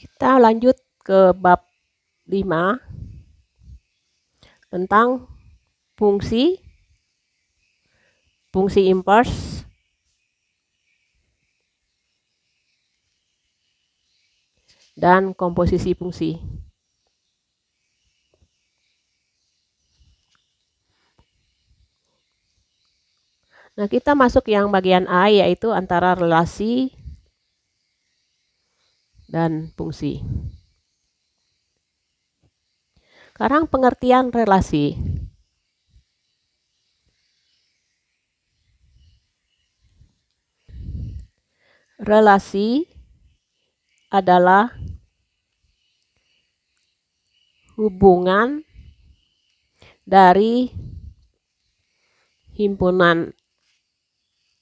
Kita lanjut ke bab 5 tentang fungsi inverse dan komposisi fungsi. Nah, kita masuk yang bagian A, yaitu antara relasi dan fungsi. Sekarang pengertian relasi. Relasi adalah hubungan dari himpunan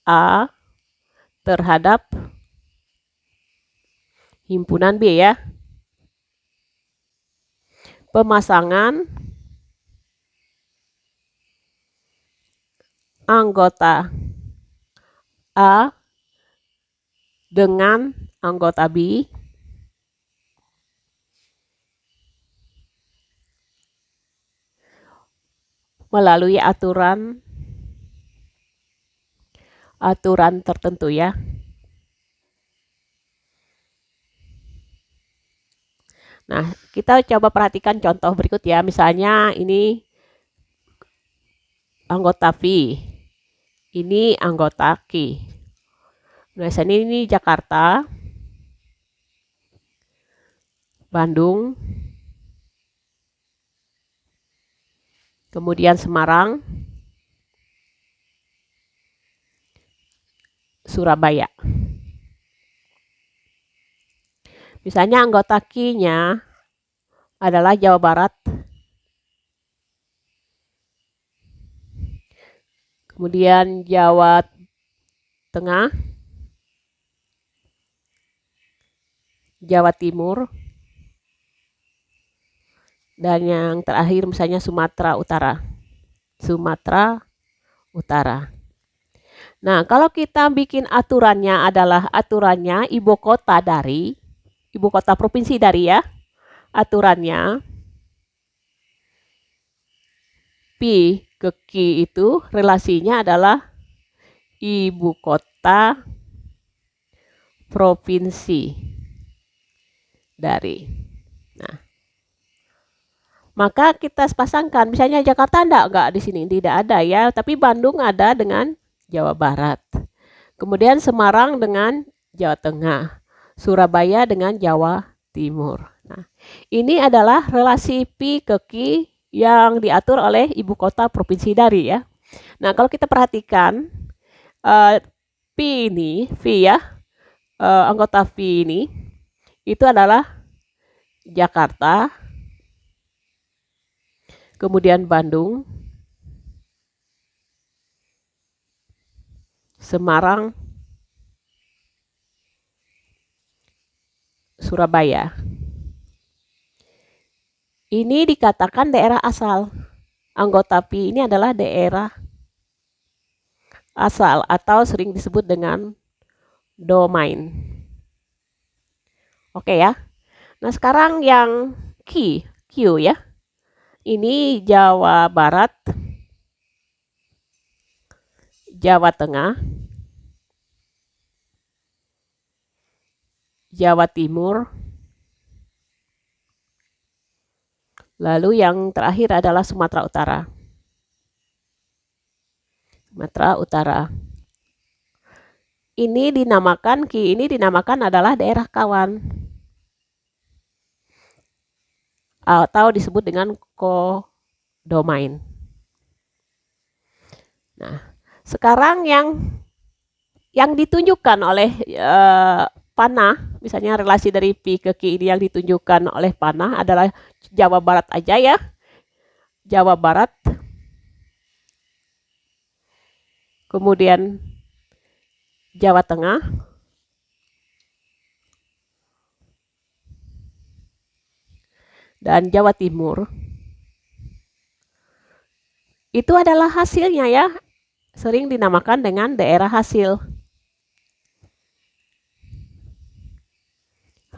A terhadap himpunan B, ya. Pemasangan anggota A dengan anggota B melalui aturan tertentu, ya. Nah, kita coba perhatikan contoh berikut, ya. Misalnya ini anggota V, ini anggota Q. Misalnya ini Jakarta, Bandung, kemudian Semarang, Surabaya. Misalnya anggota Q-nya adalah Jawa Barat, kemudian Jawa Tengah, Jawa Timur, dan yang terakhir misalnya Sumatera Utara. Nah, kalau kita bikin aturannya adalah aturannya ibu kota provinsi dari, ya. Aturannya P ke Q itu relasinya adalah ibu kota provinsi dari. Nah, maka kita pasangkan, misalnya Jakarta enggak di sini, tidak ada, ya, tapi Bandung ada dengan Jawa Barat. Kemudian Semarang dengan Jawa Tengah, Surabaya dengan Jawa Timur. Nah, ini adalah relasi P ke Q yang diatur oleh ibu kota provinsi dari, ya. Nah, kalau kita perhatikan P ini, V, ya, anggota V ini itu adalah Jakarta, kemudian Bandung, Semarang, Surabaya. Ini dikatakan daerah asal. Anggota P ini adalah daerah asal atau sering disebut dengan domain. Oke, ya. Nah, sekarang yang Q, ya. Ini Jawa Barat, Jawa Tengah, Jawa Timur, lalu yang terakhir adalah Sumatera Utara. Ini dinamakan, Q ini dinamakan adalah daerah kawan atau disebut dengan kodomain. Nah, sekarang yang ditunjukkan oleh panah, misalnya relasi dari P ke Q ini yang ditunjukkan oleh panah adalah Jawa Barat aja, ya. Jawa Barat, kemudian Jawa Tengah, dan Jawa Timur. Itu adalah hasilnya, ya. Sering dinamakan dengan daerah hasil.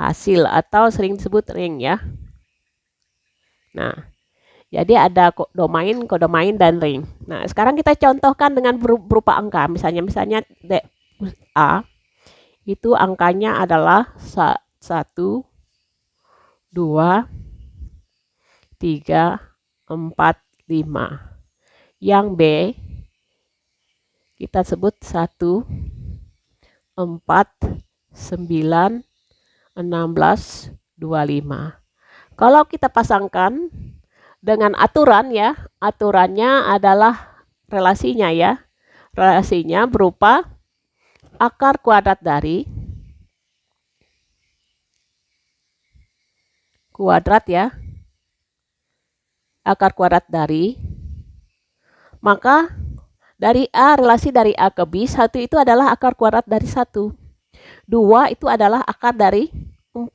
hasil atau sering disebut ring ya. Nah, jadi ada kodomain, dan ring. Nah, sekarang kita contohkan dengan berupa angka. Misalnya A itu angkanya adalah 1, 2, 3, 4, 5. Yang B kita sebut 1, 4, 9, 16, 25. Kalau kita pasangkan dengan aturan ya, aturannya adalah relasinya ya. Relasinya berupa akar kuadrat dari akar kuadrat dari, maka dari A, relasi dari A ke B, 1 itu adalah akar kuadrat dari 1. 2 itu adalah akar dari 4.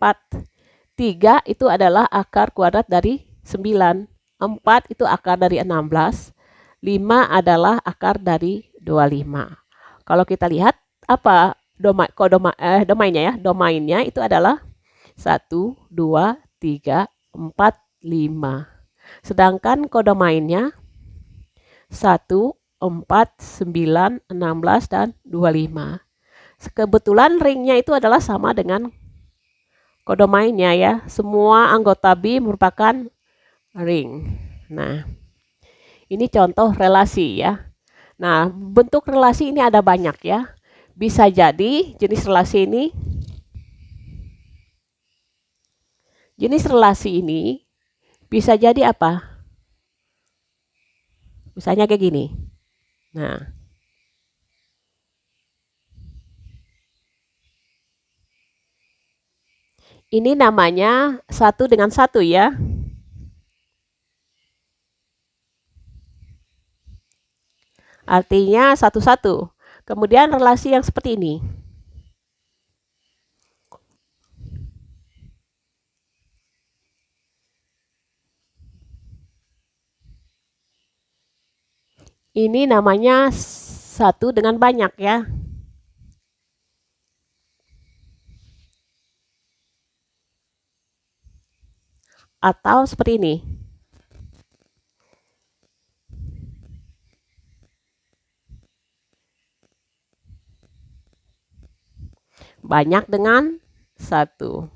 3 itu adalah akar kuadrat dari 9. 4 itu akar dari 16. 5 adalah akar dari 25. Kalau kita lihat apa domainnya ya? Domainnya itu adalah 1, 2, 3, 4, 5. Sedangkan kodomainnya 1, 4, 9, 16, dan 25. Kebetulan ringnya itu adalah sama dengan kodomainnya ya. Semua anggota B merupakan ring. Nah, ini contoh relasi ya. Nah, bentuk relasi ini ada banyak ya. Bisa jadi jenis relasi ini bisa jadi apa? Misalnya kayak gini. Nah, ini namanya 1 dengan 1 ya. Artinya 1-1. Kemudian relasi yang seperti ini. Ini namanya 1 dengan banyak ya. Atau seperti ini. Banyak dengan 1.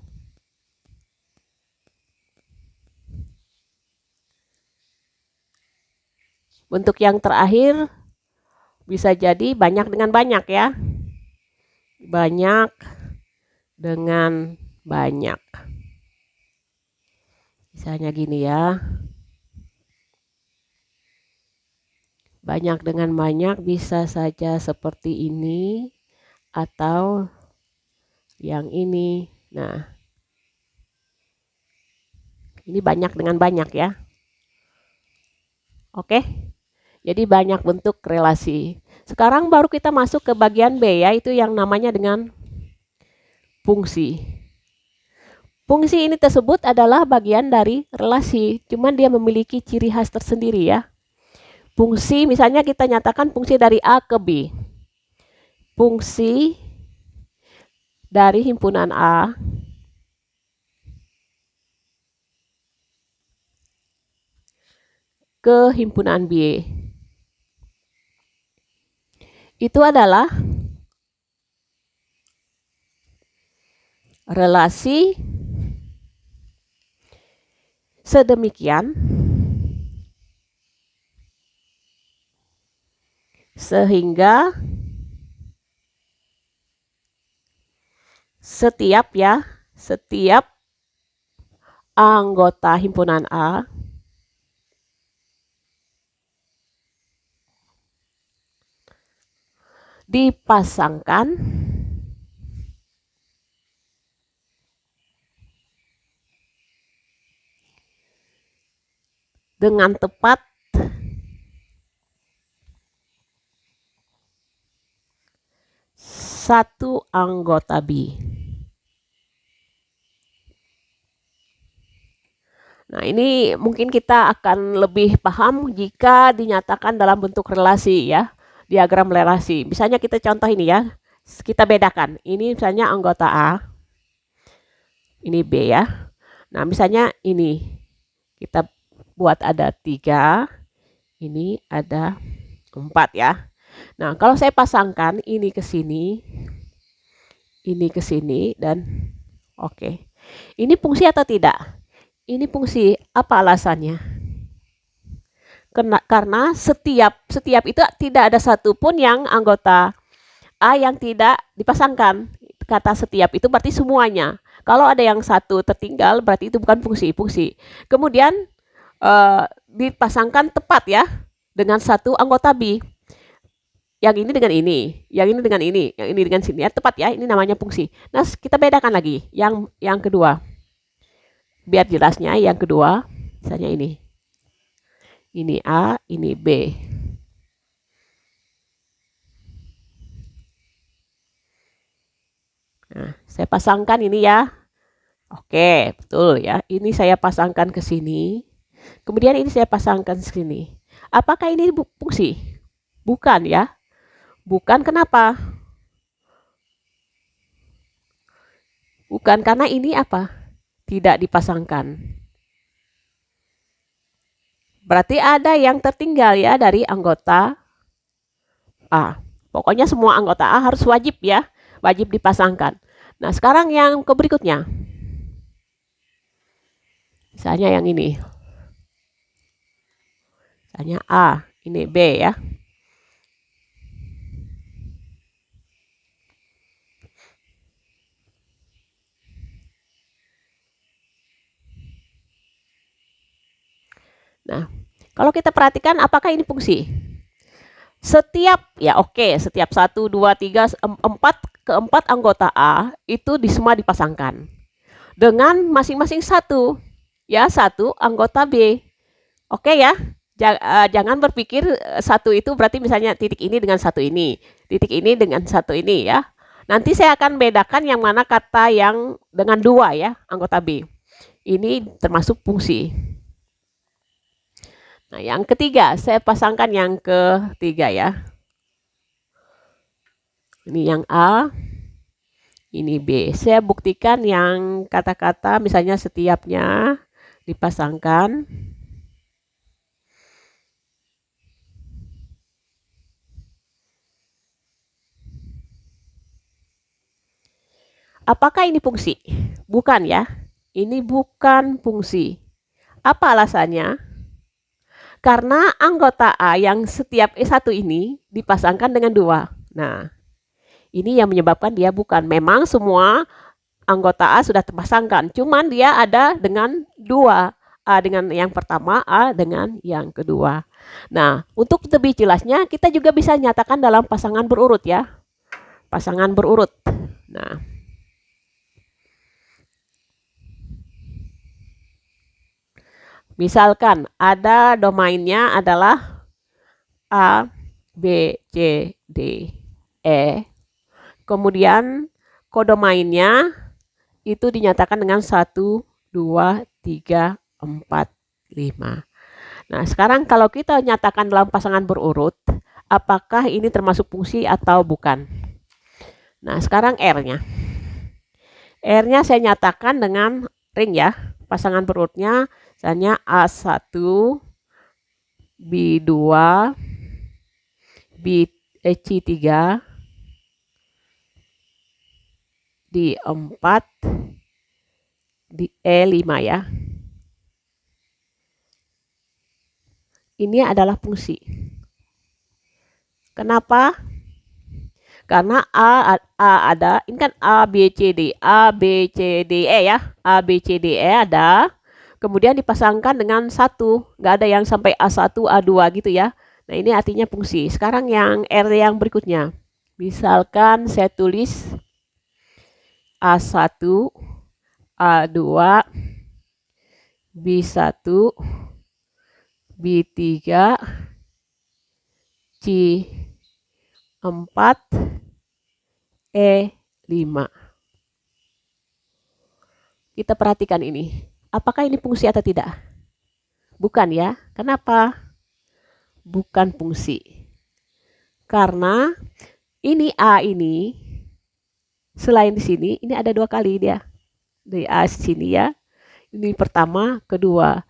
Bentuk yang terakhir bisa jadi banyak dengan banyak ya. Banyak dengan banyak. Misalnya gini ya. Banyak dengan banyak bisa saja seperti ini atau yang ini. Nah, ini banyak dengan banyak ya. Oke. Jadi banyak bentuk relasi. Sekarang baru kita masuk ke bagian B ya, itu yang namanya dengan fungsi. Fungsi ini tersebut adalah bagian dari relasi, cuman dia memiliki ciri khas tersendiri ya. Fungsi, misalnya kita nyatakan fungsi dari A ke B. Fungsi dari himpunan A ke himpunan B. Itu adalah relasi sedemikian sehingga setiap anggota himpunan A dipasangkan dengan tepat satu anggota B. Nah, ini mungkin kita akan lebih paham jika dinyatakan dalam bentuk relasi ya, diagram relasi. Misalnya kita contoh ini ya, kita bedakan. Ini misalnya anggota A. Ini B ya. Nah, misalnya ini kita buat ada 3, ini ada 4 ya. Nah, kalau saya pasangkan ini ke sini, ini ke sini, dan oke. Ini fungsi atau tidak? Ini fungsi. Apa alasannya? Karena setiap itu tidak ada satupun yang anggota A yang tidak dipasangkan. Kata setiap itu berarti semuanya. Kalau ada yang satu tertinggal berarti itu bukan fungsi. Kemudian dipasangkan tepat ya dengan satu anggota B. Yang ini dengan ini, yang ini dengan ini, yang ini dengan sini ya, tepat ya. Ini namanya fungsi. Nah, kita bedakan lagi yang kedua. Biar jelasnya yang kedua, misalnya ini. Ini A, ini B. Nah, saya pasangkan ini ya. Oke, betul ya. Ini saya pasangkan ke sini. Kemudian ini saya pasangkan ke sini. Apakah ini fungsi? Bukan ya. Bukan, kenapa? Bukan karena ini apa? Tidak dipasangkan. Berarti ada yang tertinggal ya dari anggota A. Pokoknya semua anggota A harus wajib ya. Wajib dipasangkan. Nah, sekarang yang ke berikutnya. Misalnya yang ini. Misalnya A, ini B ya. Nah, kalau kita perhatikan apakah ini fungsi? Setiap, ya oke, setiap 1, 2, 3, 4, keempat anggota A itu semua dipasangkan. Dengan masing-masing satu, ya satu anggota B. Oke ya, jangan berpikir satu itu berarti misalnya titik ini dengan satu ini, titik ini dengan satu ini ya. Nanti saya akan bedakan yang mana kata yang dengan 2 ya, anggota B. Ini termasuk fungsi. Nah, yang ketiga, saya pasangkan yang ketiga ya. Ini yang A, ini B. Saya buktikan yang kata-kata misalnya setiapnya dipasangkan. Apakah ini fungsi? Bukan ya. Ini bukan fungsi. Apa alasannya? Karena anggota A yang setiap satu ini dipasangkan dengan 2. Nah, ini yang menyebabkan dia bukan. Memang semua anggota A sudah terpasangkan, cuman dia ada dengan 2. A dengan yang pertama, A dengan yang kedua. Nah, untuk lebih jelasnya kita juga bisa nyatakan dalam pasangan berurut ya. Pasangan berurut. Nah, misalkan ada domainnya adalah A, B, C, D, E. Kemudian kodomainnya itu dinyatakan dengan 1, 2, 3, 4, 5. Nah, sekarang kalau kita nyatakan dalam pasangan berurut, apakah ini termasuk fungsi atau bukan? Nah, sekarang R-nya. R-nya saya nyatakan dengan ring ya. Pasangan berurutnya misalnya A1, B2, C3, D4, di E5 ya. Ini adalah fungsi. Kenapa? Karena A ada, ini kan A, B, C, D. A, B, C, D, E ya. A, B, C, D, E ada. Kemudian dipasangkan dengan 1. Nggak ada yang sampai A1, A2 gitu ya. Nah, ini artinya fungsi. Sekarang yang R yang berikutnya. Misalkan saya tulis A1, A2, B1, B3, C4, E5. Kita perhatikan ini. Apakah ini fungsi atau tidak? Bukan ya. Kenapa? Bukan fungsi. Karena ini A ini, selain di sini, ini ada 2 kali dia. Di A sini ya. Ini pertama, kedua.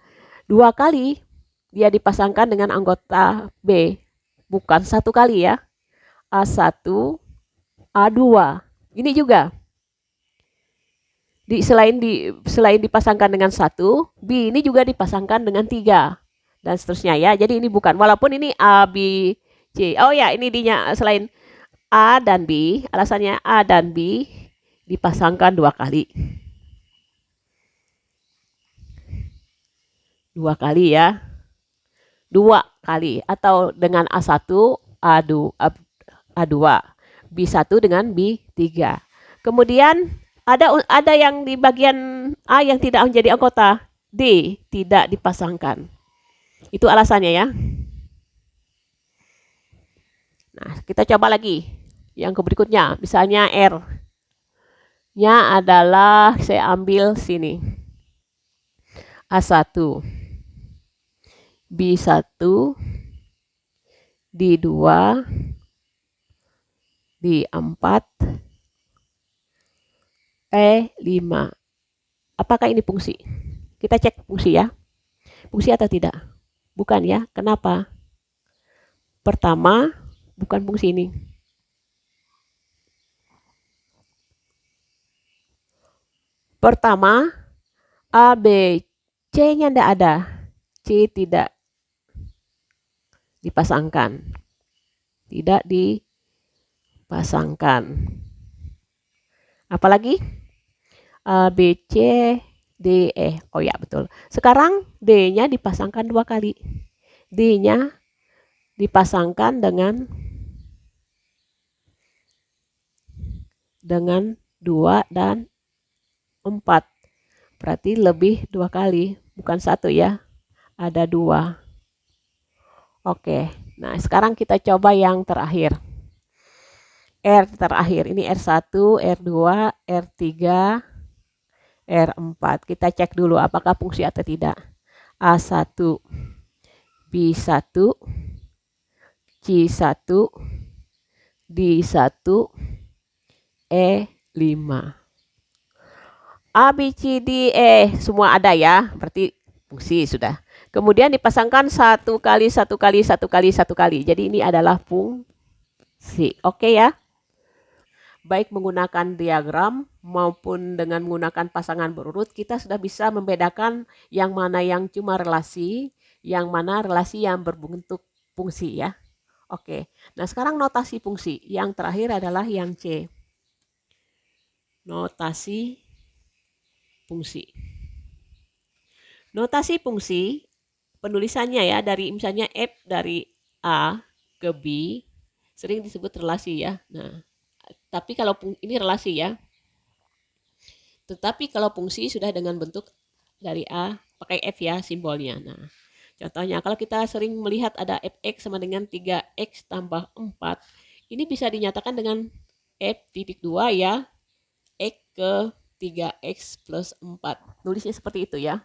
2 kali dia dipasangkan dengan anggota B. Bukan 1 kali ya. A1, A2. Ini juga. Selain dipasangkan dengan 1, B ini juga dipasangkan dengan 3. Dan seterusnya ya. Jadi ini bukan. Walaupun ini A, B, C. Oh ya, ini dinya selain A dan B. Alasannya A dan B dipasangkan 2 kali. 2 kali ya. 2 kali. Atau dengan A1, A2, B1 dengan B3. Kemudian ada yang di bagian A yang tidak menjadi anggota. D tidak dipasangkan. Itu alasannya ya. Nah, kita coba lagi. Yang berikutnya, misalnya R-nya adalah, saya ambil sini. A1, B1, D2, D4, E5. Apakah ini fungsi? Kita cek fungsi ya. Fungsi atau tidak? Bukan ya. Kenapa? Pertama, bukan fungsi ini. Pertama, A, B, C-nya tidak ada. C tidak dipasangkan. Tidak dipasangkan. Apalagi? A, B, C, D, E. Oh ya, betul. Sekarang D-nya dipasangkan 2 kali. D-nya dipasangkan dengan 2 dan 4. Berarti lebih 2 kali. Bukan 1 ya. Ada 2. Oke. Nah, sekarang kita coba yang terakhir. R terakhir. Ini R1, R2, R3, R4. Kita cek dulu apakah fungsi atau tidak. A1, B1, C1, D1, E5. A, B, C, D, E semua ada ya. Berarti fungsi sudah. Kemudian dipasangkan 1 kali, 1 kali, 1 kali, 1 kali. Jadi ini adalah fungsi. Oke ya. Baik menggunakan diagram maupun dengan menggunakan pasangan berurut, kita sudah bisa membedakan yang mana yang cuma relasi, yang mana relasi yang berbentuk fungsi ya. Oke, nah sekarang notasi fungsi. Yang terakhir adalah yang C. Notasi fungsi. Notasi fungsi, penulisannya ya, dari misalnya F dari A ke B, sering disebut relasi ya. Nah, tapi kalau ini relasi ya. Tetapi kalau fungsi sudah dengan bentuk dari A, pakai F ya simbolnya. Nah, contohnya kalau kita sering melihat ada fx sama dengan 3x tambah 4, ini bisa dinyatakan dengan f titik 2 ya, x ke 3x plus 4. Nulisnya seperti itu ya.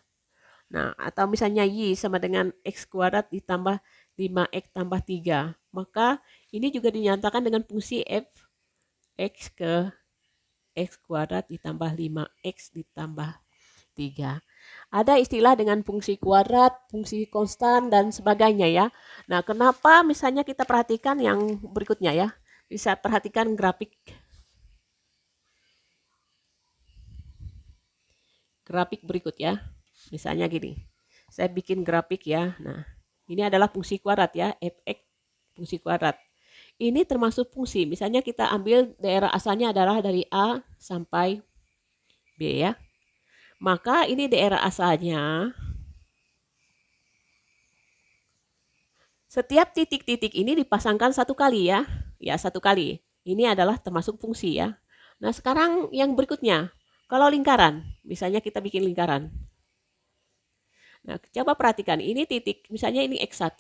Nah, atau misalnya y sama dengan x kuadrat ditambah 5x tambah 3. Maka ini juga dinyatakan dengan fungsi f x ke x kuadrat ditambah 5x ditambah 3. Ada istilah dengan fungsi kuadrat, fungsi konstan, dan sebagainya ya. Nah, kenapa misalnya kita perhatikan yang berikutnya ya. Bisa perhatikan grafik. Grafik berikut ya. Misalnya gini. Saya bikin grafik ya. Nah, ini adalah fungsi kuadrat ya. Fx fungsi kuadrat. Ini termasuk fungsi. Misalnya kita ambil daerah asalnya adalah dari A sampai B ya. Maka ini daerah asalnya. Setiap titik-titik ini dipasangkan 1 kali ya. Ya, 1 kali. Ini adalah termasuk fungsi ya. Nah, sekarang yang berikutnya. Kalau lingkaran. Misalnya kita bikin lingkaran. Nah, coba perhatikan. Ini titik. Misalnya ini X1.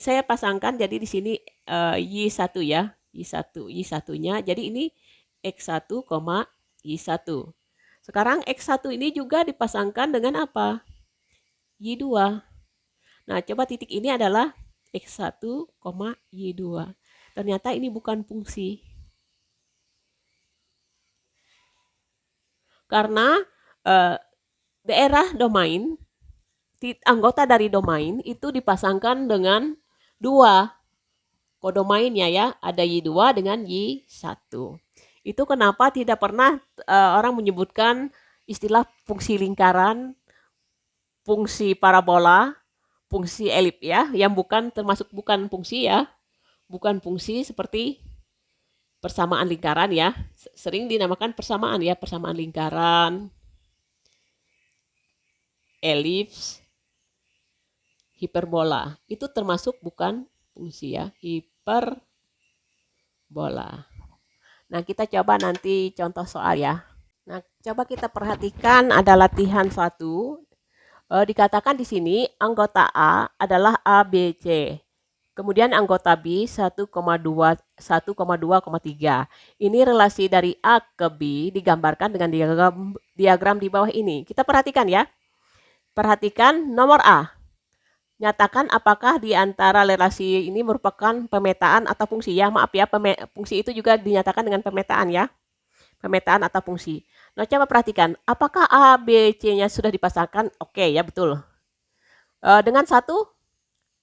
Saya pasangkan jadi di sini Y1 ya. Y1-nya. Jadi ini X1, Y1. Sekarang X1 ini juga dipasangkan dengan apa? Y2. Nah, coba titik ini adalah X1, Y2. Ternyata ini bukan fungsi. Karena eh, daerah domain, anggota dari domain itu dipasangkan dengan dua kodomainnya ya, ada Y2 dengan Y1. Itu kenapa tidak pernah orang menyebutkan istilah fungsi lingkaran, fungsi parabola, fungsi elip ya, yang bukan termasuk bukan fungsi ya, bukan fungsi seperti persamaan lingkaran ya. Sering dinamakan persamaan ya, persamaan lingkaran, elips, hiperbola. Itu termasuk bukan fungsi ya, hiperbola. Nah, kita coba nanti contoh soal ya. Nah, coba kita perhatikan ada latihan 1. Dikatakan di sini anggota A adalah A, B, C. Kemudian anggota B 1,2, 1,2,3. Ini relasi dari A ke B digambarkan dengan diagram di bawah ini. Kita perhatikan ya. Perhatikan nomor A. Nyatakan apakah di antara relasi ini merupakan pemetaan atau fungsi ya. Maaf ya, fungsi itu juga dinyatakan dengan pemetaan ya. Pemetaan atau fungsi. Nah, coba perhatikan. Apakah A, B, C-nya sudah dipasangkan? Oke ya, betul. Dengan satu,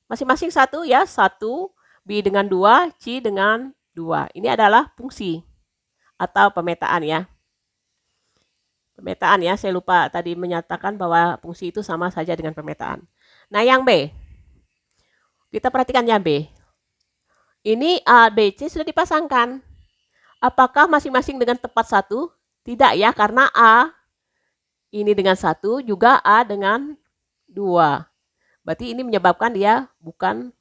masing-masing satu ya. Satu, B dengan 2, C dengan 2. Ini adalah fungsi atau pemetaan ya. Pemetaan ya, saya lupa tadi menyatakan bahwa fungsi itu sama saja dengan pemetaan. Nah, yang B. Kita perhatikan yang B. Ini A, B, C sudah dipasangkan. Apakah masing-masing dengan tepat satu? Tidak ya, karena A ini dengan satu, juga A dengan 2. Berarti ini menyebabkan dia bukan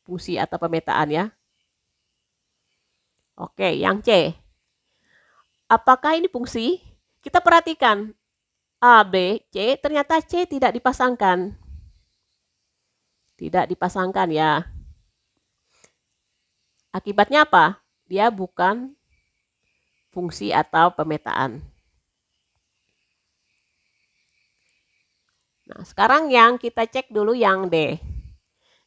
fungsi atau pemetaan ya. Oke, yang C. Apakah ini fungsi? Kita perhatikan. A, B, C, ternyata C tidak dipasangkan. Tidak dipasangkan ya. Akibatnya apa? Dia bukan fungsi atau pemetaan. Nah, sekarang yang kita cek dulu yang D.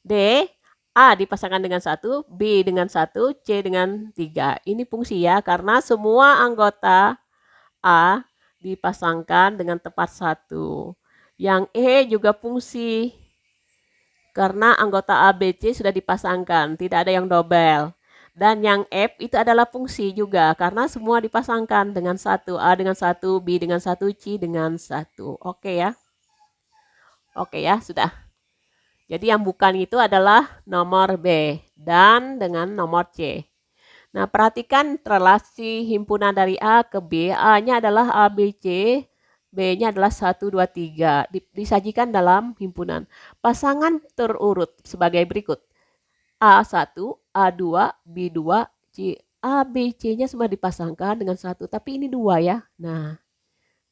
D, A dipasangkan dengan 1, B dengan 1, C dengan 3. Ini fungsi ya, karena semua anggota A dipasangkan dengan tepat 1. Yang E juga fungsi, karena anggota A, B, C sudah dipasangkan, tidak ada yang double. Dan yang F itu adalah fungsi juga, karena semua dipasangkan dengan 1. A dengan 1, B dengan 1, C dengan 1. Oke ya. Oke ya, sudah. Jadi yang bukan itu adalah nomor B dan dengan nomor C. Nah, perhatikan relasi himpunan dari A ke B. A-nya adalah A, B, C. B-nya adalah 1, 2, 3. Disajikan dalam himpunan. Pasangan terurut sebagai berikut. A1, A2, B2, C. A, B, C-nya semua dipasangkan dengan 1. Tapi ini 2 ya. Nah,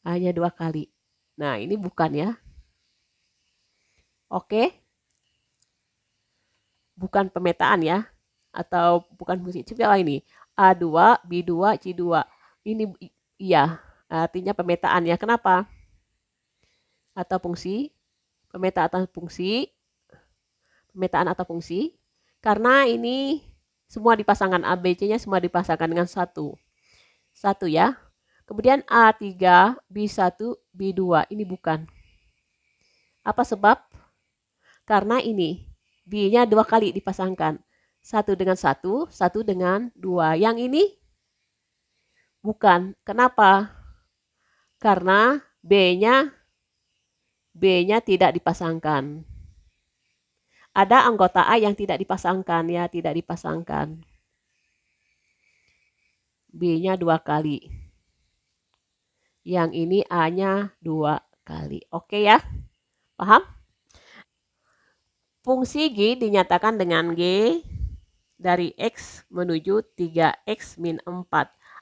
A-nya 2 kali. Nah, ini bukan ya. Oke. Bukan pemetaan ya, atau bukan fungsi. Coba ini A2, B2, C2. Ini iya, artinya pemetaan ya. Kenapa? Atau fungsi, pemetaan atau fungsi, pemetaan atau fungsi. Karena ini semua dipasangkan, A, B, C-nya semua dipasangkan dengan 1. 1 ya. Kemudian A3, B1, B2. Ini bukan. Apa sebab? Karena ini B-nya 2 kali dipasangkan. 1 dengan 1, 1 dengan 2. Yang ini bukan. Kenapa? Karena B-nya tidak dipasangkan. Ada anggota A yang tidak dipasangkan ya, tidak dipasangkan. B-nya 2 kali. Yang ini A-nya 2 kali. Oke ya? Paham? Fungsi G dinyatakan dengan G dari X menuju 3X min 4.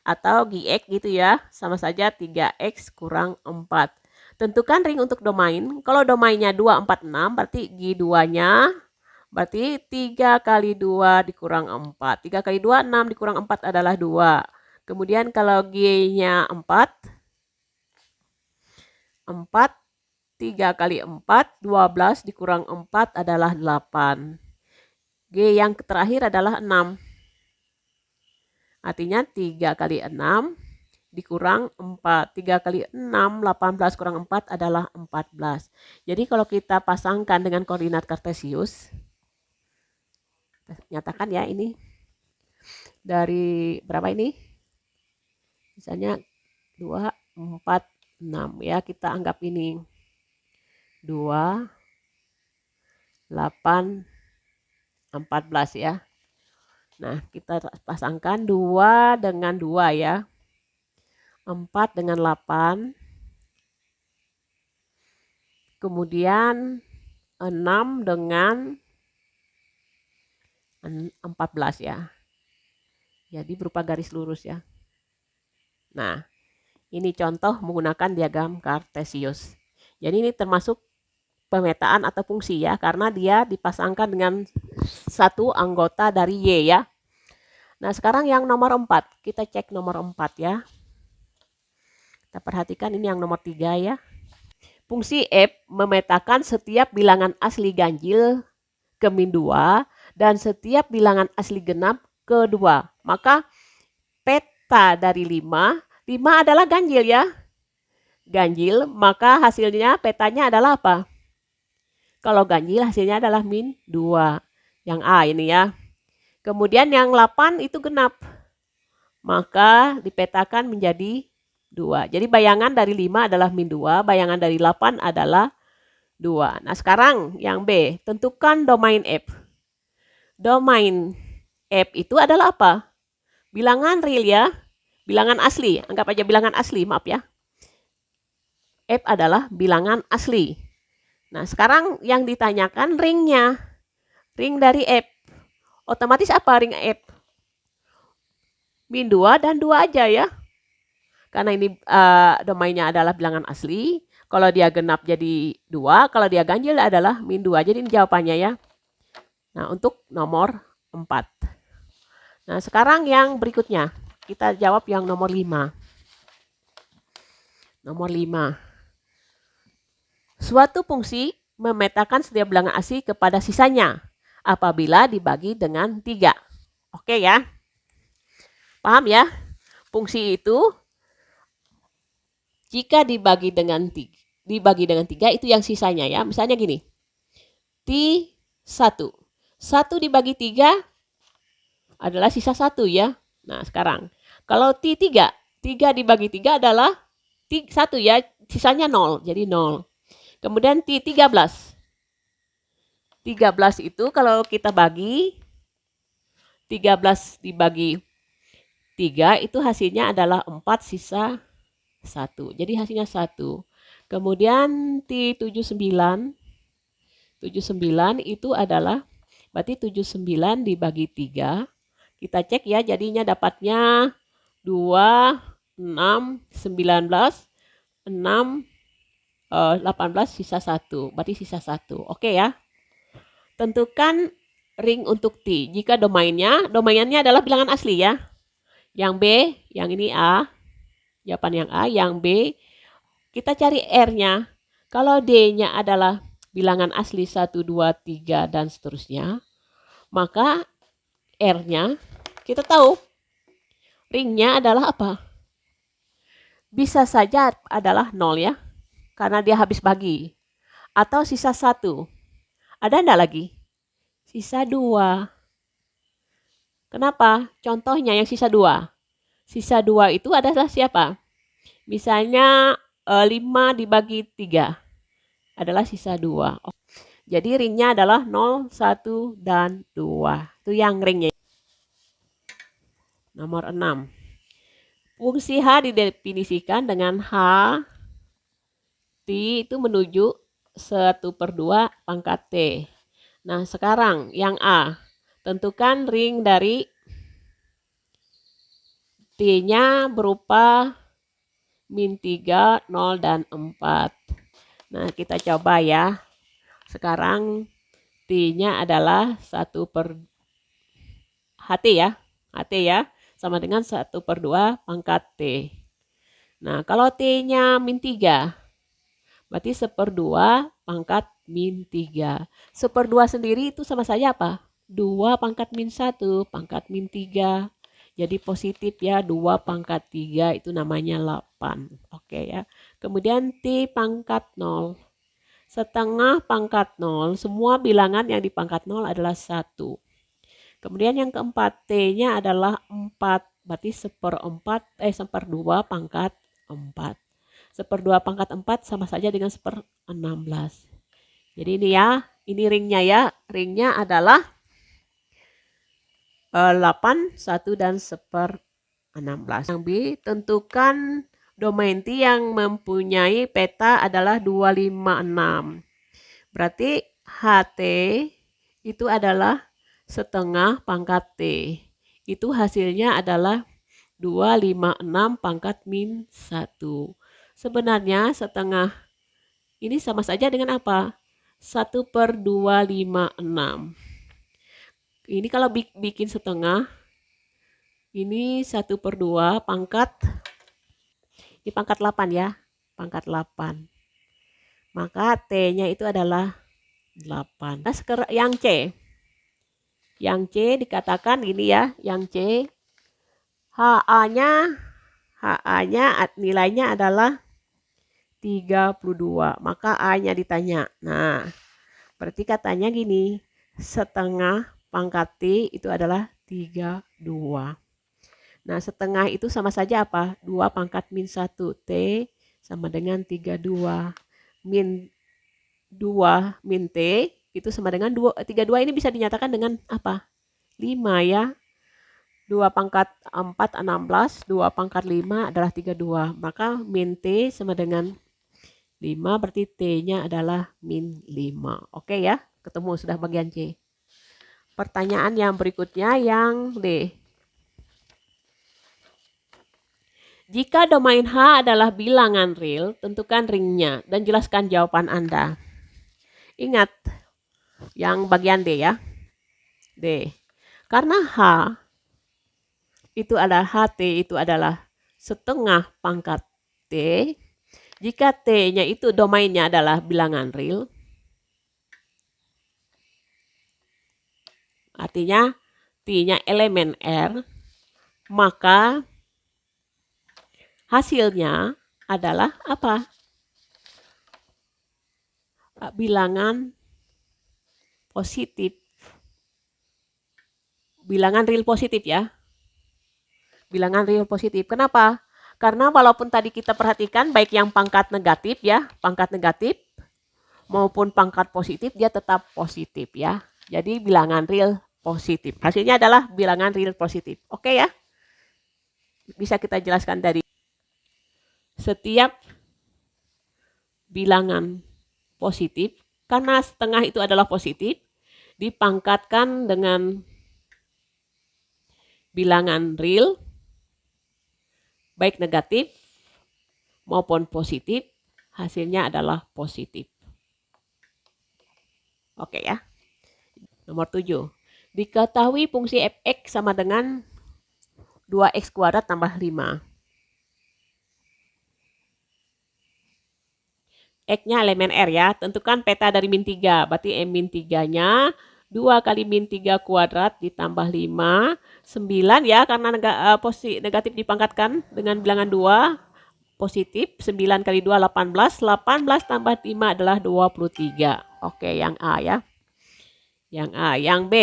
Atau Gx gitu ya, sama saja 3X kurang 4. Tentukan ring untuk domain. Kalau domainnya 2, 4, 6, berarti G2-nya, berarti 3 kali 2 dikurang 4. 3 kali 2, 6 dikurang 4 adalah 2. Kemudian kalau G-nya 4, 3 kali 4, 12 dikurang 4 adalah 8. G yang terakhir adalah 6. Artinya 3 kali 6, dikurang 4. 3 kali 6, 18 kurang 4 adalah 14. Jadi kalau kita pasangkan dengan koordinat kartesius, nyatakan ya ini dari berapa ini? Misalnya 2, 4, 6 ya, kita anggap ini 2, 8, 14 ya. Nah, kita pasangkan 2 dengan 2 ya. 4 dengan 8. Kemudian 6 dengan 14 ya. Jadi berupa garis lurus ya. Nah, ini contoh menggunakan diagram kartesius. Jadi ini termasuk pemetaan atau fungsi ya, karena dia dipasangkan dengan satu anggota dari Y ya. Nah, sekarang yang nomor 4. Kita cek nomor 4 ya. Kita perhatikan ini yang nomor 3 ya. Fungsi F memetakan setiap bilangan asli ganjil ke min 2 dan setiap bilangan asli genap ke 2. Maka peta dari 5 adalah ganjil ya. Ganjil, maka hasilnya petanya adalah apa? Kalau ganjil hasilnya adalah min 2. Yang A ini ya. Kemudian yang 8 itu genap. Maka dipetakan menjadi 2. Jadi bayangan dari 5 adalah min 2, bayangan dari 8 adalah 2. Nah sekarang yang B, tentukan domain F. Domain F itu adalah apa? Bilangan real ya, bilangan asli. Anggap aja bilangan asli, maaf ya. F adalah bilangan asli. Nah, sekarang yang ditanyakan ringnya. Ring dari F. Otomatis apa ring F? Min 2 dan 2 aja ya. Karena ini domainnya adalah bilangan asli. Kalau dia genap jadi 2, kalau dia ganjil adalah min 2. Jadi ini jawabannya ya. Nah, untuk nomor 4. Nah, sekarang yang berikutnya. Kita jawab yang nomor 5. Nomor 5. Suatu fungsi memetakan setiap bilangan asli kepada sisanya apabila dibagi dengan 3. Oke ya. Paham ya? Fungsi itu jika dibagi dengan 3 itu yang sisanya ya. Misalnya gini. T1. 1 dibagi 3 adalah sisa 1 ya. Nah, sekarang kalau T3, 3 dibagi 3 adalah 1 ya, sisanya 0, jadi 0. Kemudian T13. 13 itu kalau kita bagi 13 dibagi 3 itu hasilnya adalah 4 sisa 1. Jadi hasilnya 1. Kemudian T79. 79 itu adalah berarti 79 dibagi 3. Kita cek ya, jadinya dapatnya 2, 6, 19, 6, 18 sisa 1. Berarti sisa 1. Oke ya. Tentukan ring untuk T. Jika domainnya adalah bilangan asli ya. Yang B, yang ini A. Jawaban yang A, yang B. Kita cari R-nya. Kalau D-nya adalah bilangan asli 1, 2, 3 dan seterusnya. Maka R-nya kita tahu ringnya adalah apa? Bisa saja adalah 0 ya. Karena dia habis bagi. Atau sisa 1. Ada enggak lagi? Sisa 2. Kenapa? Contohnya yang sisa 2. Sisa 2 itu adalah siapa? Misalnya 5 dibagi 3. Adalah sisa 2. Jadi ringnya adalah 0, 1, dan 2. Itu yang ringnya. Nomor 6. Fungsi H didefinisikan dengan H T itu menuju 1/2 pangkat T. Nah, sekarang yang A. Tentukan ring dari T-nya berupa min 3, 0, dan 4. Nah, kita coba ya. Sekarang T-nya adalah 1/HT ya. HT ya. Sama dengan 1/2 pangkat T. Nah, kalau T-nya min 3. Berarti 1/2 pangkat min 3. 1/2 sendiri itu sama saja apa? 2 pangkat min 1 pangkat min 3. Jadi positif ya, 2 pangkat 3 itu namanya 8. Oke ya. Kemudian T pangkat 0. Setengah pangkat 0, semua bilangan yang di pangkat 0 adalah 1. Kemudian yang keempat, T-nya adalah 4. Berarti seperdua pangkat 4. Seperdua pangkat 4 sama saja dengan 16. Jadi ini ya, ini ringnya ya. Ringnya adalah 8, 1, dan 16. Yang B, tentukan domain T yang mempunyai peta adalah 256. Berarti HT itu adalah setengah pangkat T. Itu hasilnya adalah 256 pangkat min 1. Sebenarnya setengah ini sama saja dengan apa? 1/256. Ini kalau bikin setengah, ini 1/2 pangkat, ini pangkat 8 ya, pangkat 8. Maka T-nya itu adalah 8. Nah, yang C. Yang C dikatakan ini ya, yang C HA-nya nilainya adalah 32. Maka A-nya ditanya. Nah, berarti katanya gini, setengah pangkat T itu adalah 32. Nah, setengah itu sama saja apa? 2 pangkat min 1. T sama dengan 32. Min 2 min T itu sama dengan 32 ini bisa dinyatakan dengan apa? 5 ya. 2 pangkat 4, 16. 2 pangkat 5 adalah 32. Maka min T sama dengan 5, berarti T-nya adalah min 5. Oke ya, ketemu sudah bagian C. Pertanyaan yang berikutnya yang D. Jika domain H adalah bilangan real, tentukan ringnya dan jelaskan jawaban Anda. Ingat, yang bagian D ya. D. Karena H itu adalah HT itu adalah setengah pangkat T. Jika T-nya itu domainnya adalah bilangan real, artinya T-nya elemen R, maka hasilnya adalah apa? Bilangan positif. Bilangan real positif ya. Bilangan real positif. Kenapa? Karena walaupun tadi kita perhatikan baik yang pangkat negatif ya, pangkat negatif maupun pangkat positif dia tetap positif ya. Jadi bilangan real positif. Hasilnya adalah bilangan real positif. Oke ya? Bisa kita jelaskan dari setiap bilangan positif, karena setengah itu adalah positif, dipangkatkan dengan bilangan real, baik negatif maupun positif, hasilnya adalah positif. Oke ya. Nomor 7. Diketahui fungsi fx sama dengan 2x kuadrat tambah 5. X-nya elemen R ya. Tentukan peta dari min 3. Berarti M min 3-nya 2 kali min 3 kuadrat ditambah 5. 9 ya, karena negatif dipangkatkan dengan bilangan 2. Positif. 9 kali 2, 18. 18 tambah 5 adalah 23. Oke, yang A ya. Yang A. Yang B.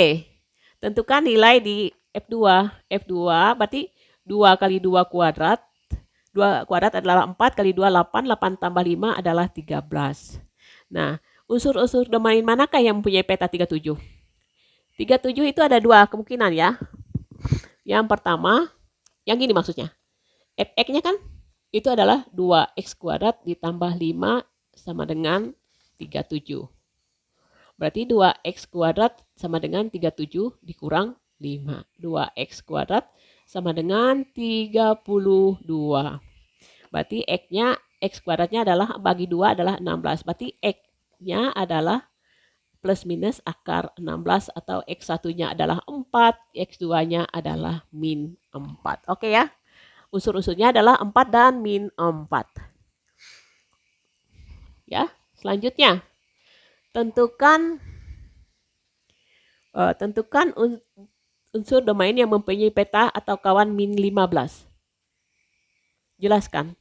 Tentukan nilai di F2. F2 berarti 2 kali 2 kuadrat. 2 kuadrat adalah 4 kali 2, 8. 8 tambah 5 adalah 13. Nah, unsur-unsur domain manakah yang mempunyai peta 37? 37 itu ada 2 kemungkinan ya. Yang pertama, yang gini maksudnya. Fx-nya kan itu adalah 2x kuadrat ditambah 5 sama dengan 37. Berarti 2x kuadrat sama dengan 37 dikurang 5. 2x kuadrat sama dengan 32. Berarti x kuadratnya adalah bagi 2 adalah 16. Berarti x-nya adalah plus minus akar 16 atau x1-nya adalah 4, x2-nya adalah min 4. Oke ya. Unsur-unsurnya adalah 4 dan min 4. Ya, selanjutnya. Tentukan unsur domain yang mempunyai peta atau kawan min 15. Jelaskan.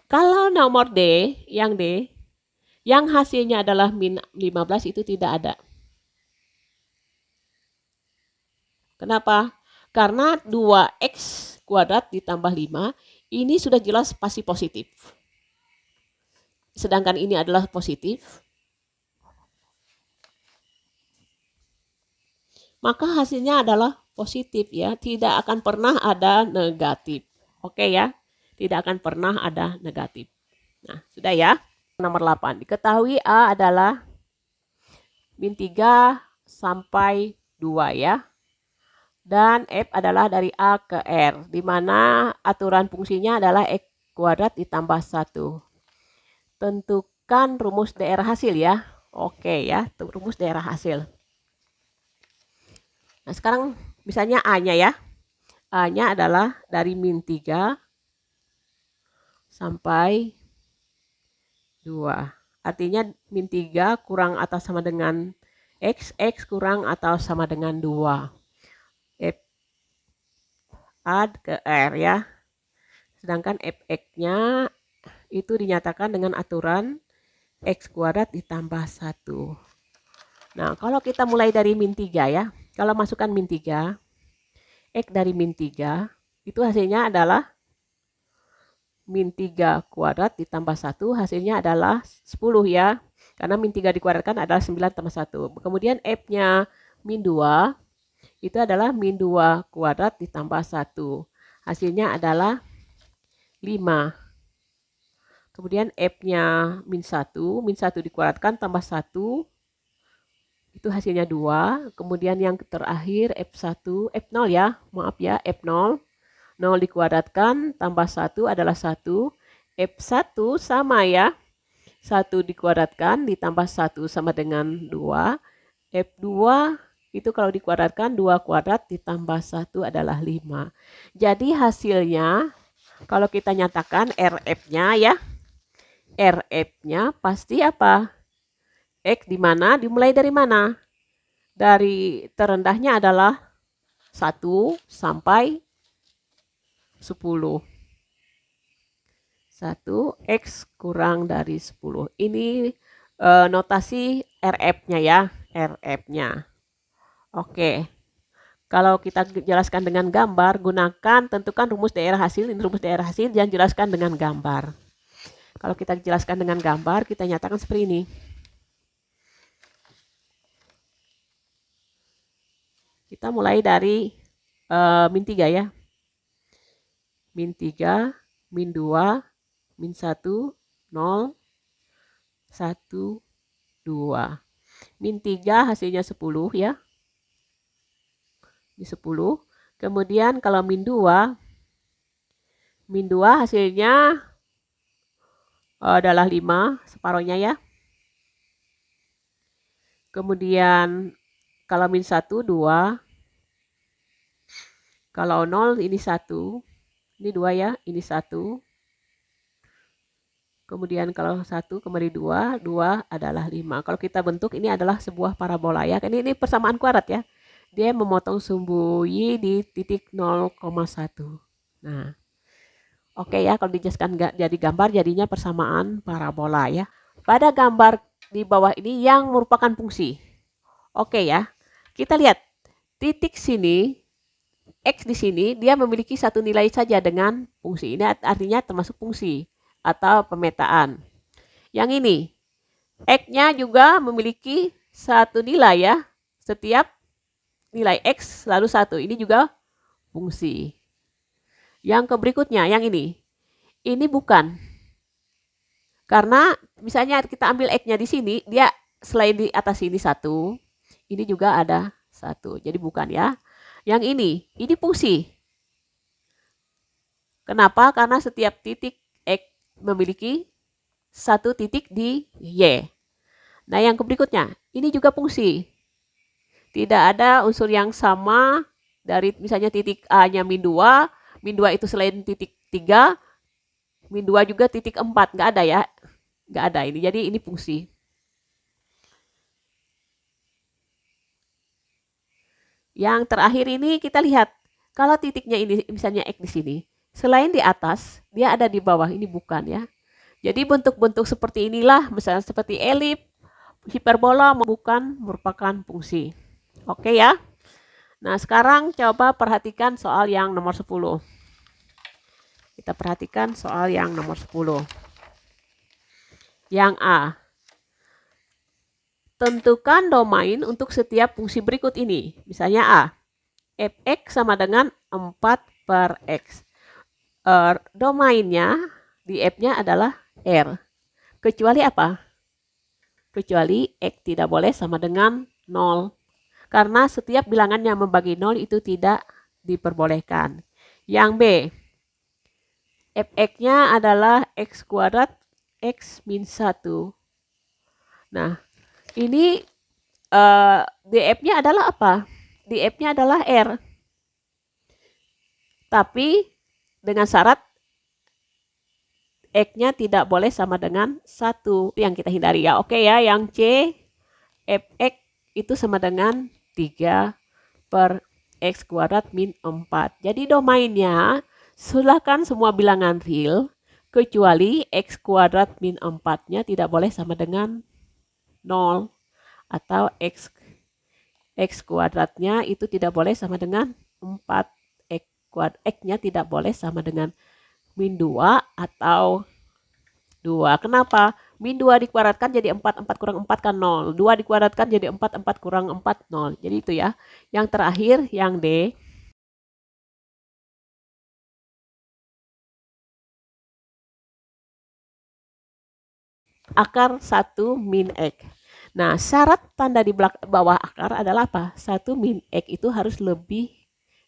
Kalau nomor D, yang hasilnya adalah min 15 itu tidak ada. Kenapa? Karena 2x kuadrat ditambah 5, ini sudah jelas pasti positif. Sedangkan ini adalah positif. Maka hasilnya adalah positif ya, tidak akan pernah ada negatif. Oke ya, tidak akan pernah ada negatif. Nah, sudah ya. Nomor 8, diketahui A adalah min 3 sampai 2 ya. Dan F adalah dari A ke R, di mana aturan fungsinya adalah X kuadrat ditambah 1. Tentukan rumus daerah hasil ya. Oke ya, rumus daerah hasil. Nah, sekarang misalnya A-nya ya. A-nya adalah dari min 3 sampai 2. Artinya min 3 kurang atau sama dengan X, X kurang atau sama dengan 2. F A ke R ya. Sedangkan Fx-nya itu dinyatakan dengan aturan X kuadrat ditambah 1. Nah, kalau kita mulai dari min 3 ya. Kalau masukkan min 3, X dari min 3, itu hasilnya adalah min 3 kuadrat ditambah 1, hasilnya adalah 10 ya. Karena min 3 dikuadratkan adalah 9 tambah 1. Kemudian F-nya min 2, itu adalah min 2 kuadrat ditambah 1. Hasilnya adalah 5. Kemudian F-nya min 1, min 1 dikuadratkan tambah 1, itu hasilnya 2. Kemudian yang terakhir F1, F0 ya, maaf ya, F0. 0 dikuadratkan tambah 1 adalah 1. F1 sama ya, 1 dikuadratkan ditambah 1 sama dengan 2. F2 itu kalau dikuadratkan 2 kuadrat ditambah 1 adalah 5. Jadi hasilnya kalau kita nyatakan RF-nya ya, RF-nya pasti apa? X di mana? Dimulai dari mana? Dari terendahnya adalah 1 sampai 10. 1 X kurang dari 10. Ini notasi RF-nya ya, RF-nya. Oke. Kalau kita jelaskan dengan gambar, gunakan tentukan rumus daerah hasil. Ini rumus daerah hasil dan jelaskan dengan gambar. Kalau kita jelaskan dengan gambar, kita nyatakan seperti ini. Kita mulai dari min 3 ya. Min 3, min 2, min 1, 0, 1, 2. Min 3 hasilnya 10 ya. Ini 10. Kemudian kalau min 2 hasilnya adalah 5, separuhnya ya. Kemudian kalau min 1, 2. Kalau 0 ini 1. Ini 2 ya, ini 1. Kemudian kalau 1 kembali 2, 2 adalah 5. Kalau kita bentuk ini adalah sebuah parabola ya. Ini persamaan kuadrat ya. Dia memotong sumbu Y di titik 0,1. Nah, oke ya, kalau dijelaskan jadi gambar jadinya persamaan parabola ya. Pada gambar di bawah ini yang merupakan fungsi. Oke ya, kita lihat titik sini, X di sini dia memiliki satu nilai saja dengan fungsi. Ini artinya termasuk fungsi atau pemetaan. Yang ini, X-nya juga memiliki satu nilai ya. Setiap nilai X lalu 1. Ini juga fungsi. Yang berikutnya, yang ini. Ini bukan. Karena misalnya kita ambil X-nya di sini, dia selain di atas ini 1, ini juga ada 1. Jadi bukan ya. Yang ini fungsi. Kenapa? Karena setiap titik X memiliki satu titik di Y. Nah, yang berikutnya, ini juga fungsi. Tidak ada unsur yang sama dari misalnya titik A-nya min 2 itu selain titik 3, min 2 juga titik 4, nggak ada ya. Nggak ada ini, jadi ini fungsi. Yang terakhir ini kita lihat, kalau titiknya ini misalnya X di sini, selain di atas, dia ada di bawah, ini bukan ya. Jadi bentuk-bentuk seperti inilah, misalnya seperti elip, hiperbola bukan merupakan fungsi. Oke ya. Nah, sekarang coba perhatikan soal yang nomor 10. Kita perhatikan soal yang nomor 10. Yang A. Tentukan domain untuk setiap fungsi berikut ini. Misalnya A. Fx sama dengan 4 per X. Domainnya di F-nya adalah R. Kecuali apa? Kecuali X tidak boleh sama dengan 0. Karena setiap bilangan yang membagi 0 itu tidak diperbolehkan. Yang B. Fx-nya adalah X kuadrat X min 1. Nah, ini df-nya adalah apa? Df-nya adalah R. Tapi dengan syarat X-nya tidak boleh sama dengan 1 yang kita hindari ya. Oke ya, yang C Fx itu sama dengan 3 per X kuadrat min 4. Jadi domainnya silakan semua bilangan real kecuali X kuadrat min 4-nya tidak boleh sama dengan 0 atau X kuadratnya itu tidak boleh sama dengan 4. X-nya tidak boleh sama dengan min 2 atau 2. Kenapa? Min 2 dikuadratkan jadi 4, 4 kurang 4 kan 0. 2 dikuadratkan jadi 4, 4 kurang 4, 0. Jadi itu ya. Yang terakhir, yang D. Akar 1 min X. Nah, syarat tanda di bawah akar adalah apa? 1 min X itu harus lebih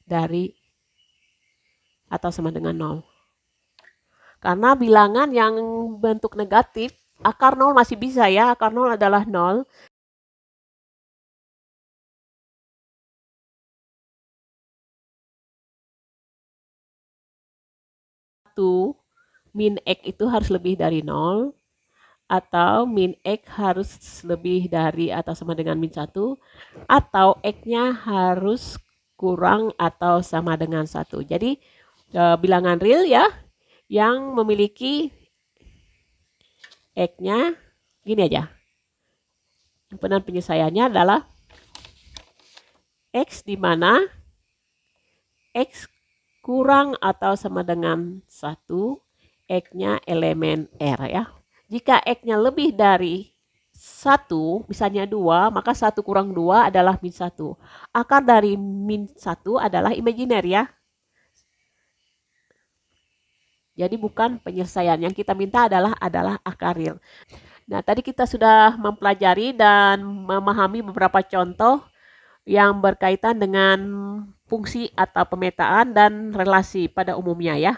dari atau sama dengan 0. Karena bilangan yang bentuk negatif, akar 0 masih bisa ya, akar 0 adalah 0. Min X itu harus lebih dari 0. Atau min X harus lebih dari atau sama dengan min 1. Atau X-nya harus kurang atau sama dengan 1. Jadi bilangan real ya, yang memiliki X-nya gini aja. Himpunan penyelesaiannya adalah X di mana X kurang atau sama dengan 1, X-nya elemen R ya. Jika X-nya lebih dari 1, misalnya 2, maka 1 kurang 2 adalah min 1. Akar dari min 1 adalah imajiner ya. Jadi bukan penyelesaian. Yang kita minta adalah akar real. Nah, tadi kita sudah mempelajari dan memahami beberapa contoh yang berkaitan dengan fungsi atau pemetaan dan relasi pada umumnya ya.